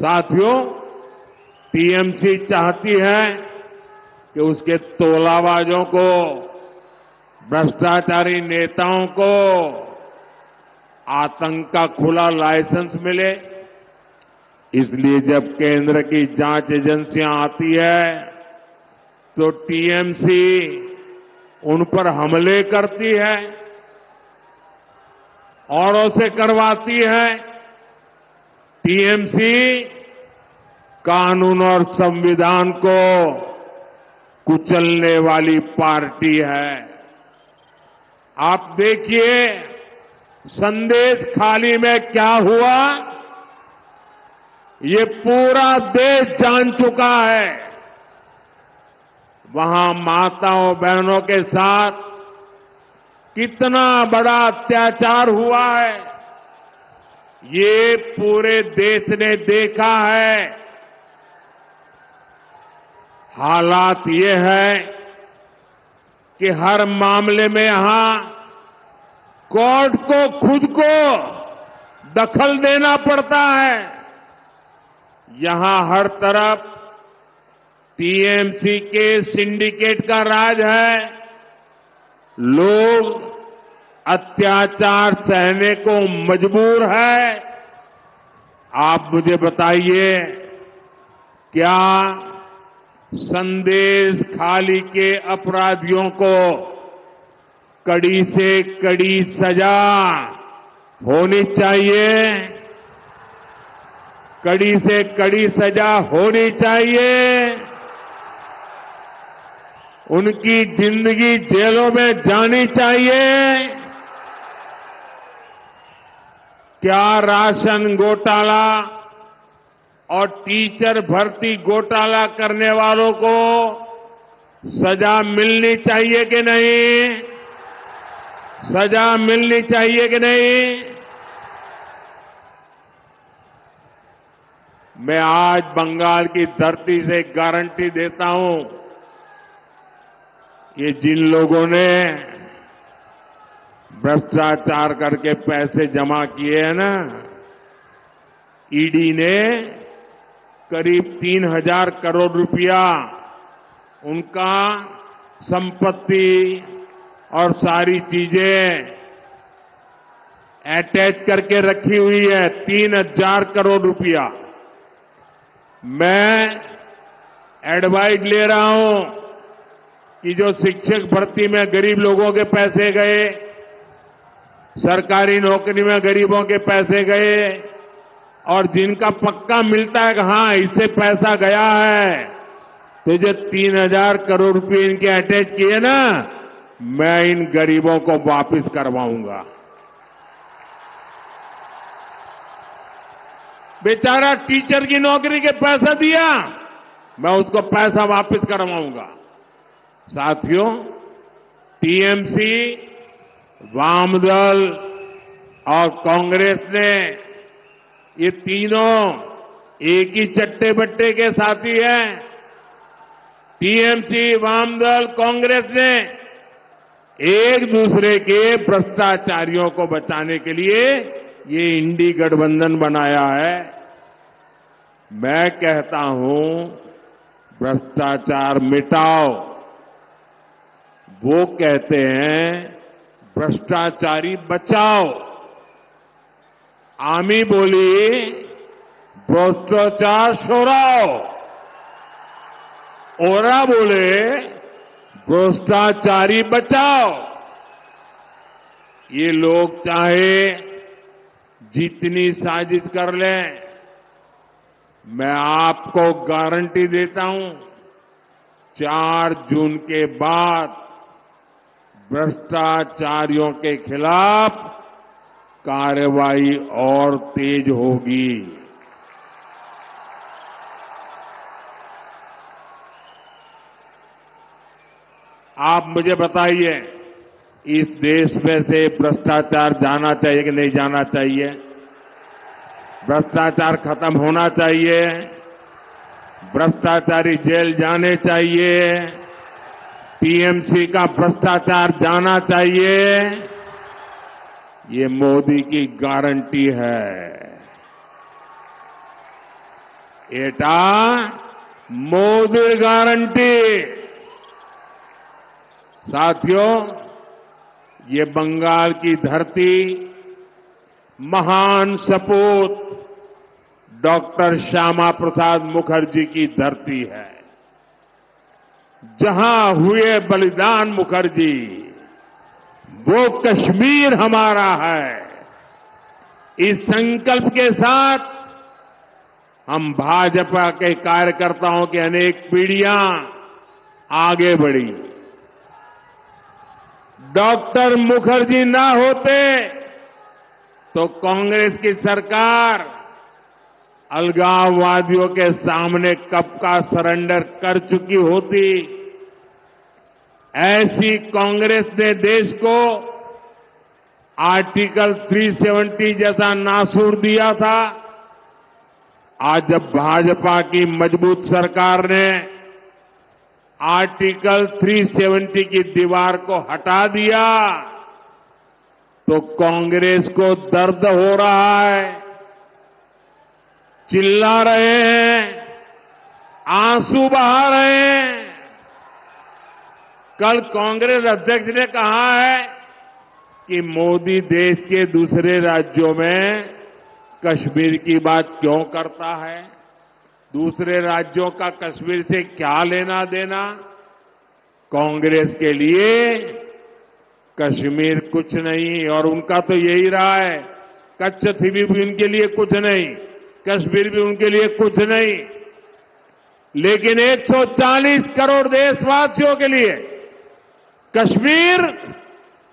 साथियों, टीएमसी चाहती है कि उसके तोलाबाजों को, भ्रष्टाचारी नेताओं को आतंक का खुला लाइसेंस मिले। इसलिए जब केंद्र की जांच एजेंसियां आती है तो टीएमसी उन पर हमले करती है, औरों से करवाती है। टीएमसी कानून और संविधान को कुचलने वाली पार्टी है। आप देखिए संदेश खाली में क्या हुआ, ये पूरा देश जान चुका है। वहां माताओं बहनों के साथ कितना बड़ा अत्याचार हुआ है, ये पूरे देश ने देखा है। हालात ये है कि हर मामले में यहां कोर्ट को खुद को दखल देना पड़ता है। यहां हर तरफ टीएमसी के सिंडिकेट का राज है। लोग अत्याचार सहने को मजबूर है। आप मुझे बताइए, क्या संदेश खाली के अपराधियों को कड़ी से कड़ी सजा होनी चाहिए? कड़ी से कड़ी सजा होनी चाहिए। उनकी जिंदगी जेलों में जानी चाहिए। क्या राशन घोटाला और टीचर भर्ती घोटाला करने वालों को सजा मिलनी चाहिए कि नहीं? सजा मिलनी चाहिए कि नहीं? मैं आज बंगाल की धरती से गारंटी देता हूं, ये जिन लोगों ने भ्रष्टाचार करके पैसे जमा किए हैं ना, ईडी ने करीब 3,000 करोड़ रुपया उनका संपत्ति और सारी चीजें अटैच करके रखी हुई है। 3,000 करोड़ रुपया। मैं एडवाइस ले रहा हूं कि जो शिक्षक भर्ती में गरीब लोगों के पैसे गए, सरकारी नौकरी में गरीबों के पैसे गए, और जिनका पक्का मिलता है कि हां इससे पैसा गया है, तो जो 3,000 करोड़ रुपए इनके अटैच किए ना, मैं इन गरीबों को वापस करवाऊंगा। बेचारा टीचर की नौकरी के पैसा दिया, मैं उसको पैसा वापस करवाऊंगा। साथियों, टीएमसी, वामदल और कांग्रेस ने, ये तीनों एक ही चट्टे बट्टे के साथी हैं। टीएमसी, वामदल, कांग्रेस ने एक दूसरे के भ्रष्टाचारियों को बचाने के लिए ये इंडी गठबंधन बनाया है। मैं कहता हूं, भ्रष्टाचार मिटाओ। वो कहते हैं भ्रष्टाचारी बचाओ। आमी बोली भ्रष्टाचार छोड़ाओ, ओरा बोले भ्रष्टाचारी बचाओ। ये लोग चाहे जितनी साजिश कर लें, मैं आपको गारंटी देता हूं, 4 जून के बाद भ्रष्टाचारियों के खिलाफ कार्रवाई और तेज होगी। आप मुझे बताइए, इस देश में से भ्रष्टाचार जाना चाहिए कि नहीं जाना चाहिए? भ्रष्टाचार खत्म होना चाहिए। भ्रष्टाचारी जेल जाने चाहिए। टीएमसी का भ्रष्टाचार जाना चाहिए। ये मोदी की गारंटी है। एटा मोदी गारंटी। साथियों, ये बंगाल की धरती महान सपूत डॉक्टर श्यामा प्रसाद मुखर्जी की धरती है। जहां हुए बलिदान मुखर्जी, वो कश्मीर हमारा है। इस संकल्प के साथ हम भाजपा के कार्यकर्ताओं की अनेक पीढ़ियां आगे बढ़ी। डॉक्टर मुखर्जी ना होते तो कांग्रेस की सरकार अलगाववादियों के सामने कब का सरेंडर कर चुकी होती। ऐसी कांग्रेस ने देश को आर्टिकल 370 जैसा नासूर दिया था। आज जब भाजपा की मजबूत सरकार ने आर्टिकल 370 की दीवार को हटा दिया तो कांग्रेस को दर्द हो रहा है। चिल्ला रहे हैं, आंसू बहा रहे हैं। कल कांग्रेस अध्यक्ष ने कहा है कि मोदी देश के दूसरे राज्यों में कश्मीर की बात क्यों करता है। दूसरे राज्यों का कश्मीर से क्या लेना देना। कांग्रेस के लिए कश्मीर कुछ नहीं, और उनका तो यही रहा है। कच्छथीवी भी उनके लिए कुछ नहीं, कश्मीर भी उनके लिए कुछ नहीं। लेकिन 140 करोड़ देशवासियों के लिए कश्मीर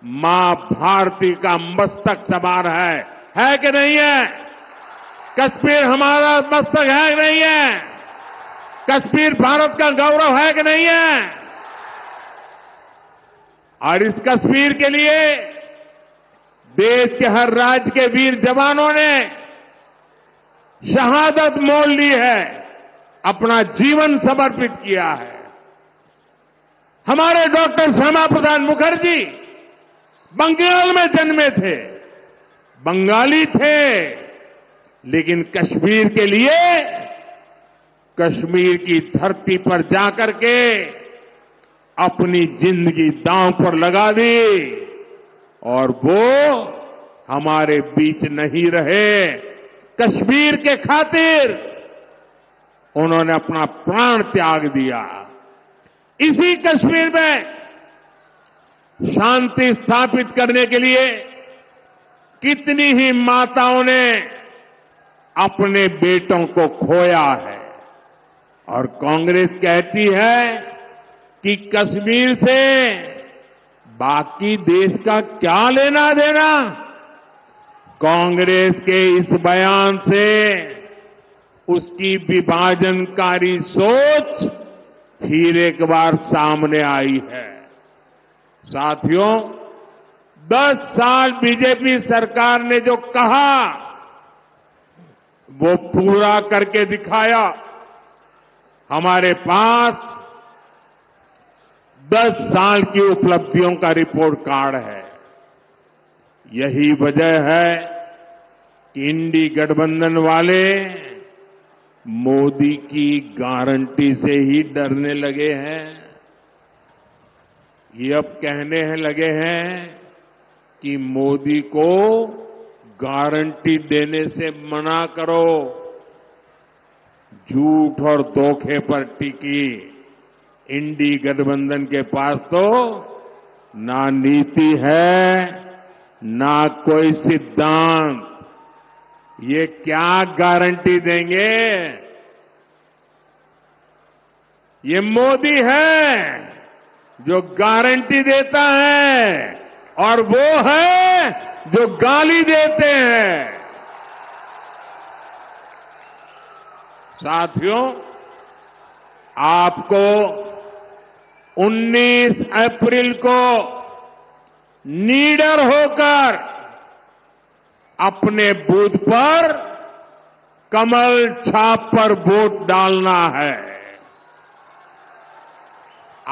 मां भारती का मस्तक समान है कि नहीं है। कश्मीर हमारा मस्तक है कि नहीं है। कश्मीर भारत का गौरव है कि नहीं है। और इस कश्मीर के लिए देश के हर राज्य के वीर जवानों ने शहादत मोल ली है, अपना जीवन समर्पित किया है। हमारे डॉक्टर श्यामा प्रसाद मुखर्जी बंगाल में जन्मे थे, बंगाली थे, लेकिन कश्मीर के लिए कश्मीर की धरती पर जाकर के अपनी जिंदगी दांव पर लगा दी और वो हमारे बीच नहीं रहे। कश्मीर के खातिर उन्होंने अपना प्राण त्याग दिया। इसी कश्मीर में शांति स्थापित करने के लिए कितनी ही माताओं ने अपने बेटों को खोया है। और कांग्रेस कहती है कि कश्मीर से बाकी देश का क्या लेना देना। कांग्रेस के इस बयान से उसकी विभाजनकारी सोच फिर एक बार सामने आई है। साथियों, 10 साल बीजेपी सरकार ने जो कहा वो पूरा करके दिखाया। हमारे पास 10 साल की उपलब्धियों का रिपोर्ट कार्ड है। यही वजह है कि इंडी गठबंधन वाले मोदी की गारंटी से ही डरने लगे हैं। ये अब कहने लगे हैं कि मोदी को गारंटी देने से मना करो। झूठ और धोखे पर टिकी इंडी गठबंधन के पास तो ना नीति है, ना कोई सिद्धांत। ये क्या गारंटी देंगे। ये मोदी है जो गारंटी देता है और वो है जो गाली देते हैं। साथियों, आपको 19 अप्रैल को नीडर होकर अपने बूथ पर कमल छाप पर वोट डालना है।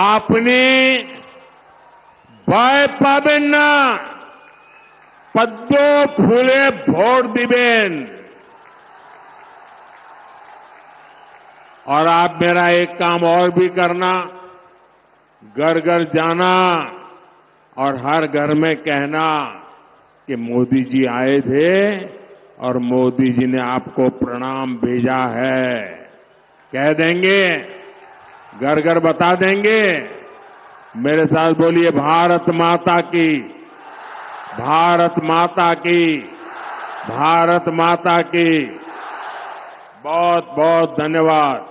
आपने भय पाबेन ना, पद्म फूले भोट दिबेन। और आप मेरा एक काम और भी करना, घर घर जाना और हर घर में कहना कि मोदी जी आए थे और मोदी जी ने आपको प्रणाम भेजा है। कह देंगे, घर घर बता देंगे। मेरे साथ बोलिए, भारत माता की, भारत माता की, भारत माता की। बहुत बहुत धन्यवाद।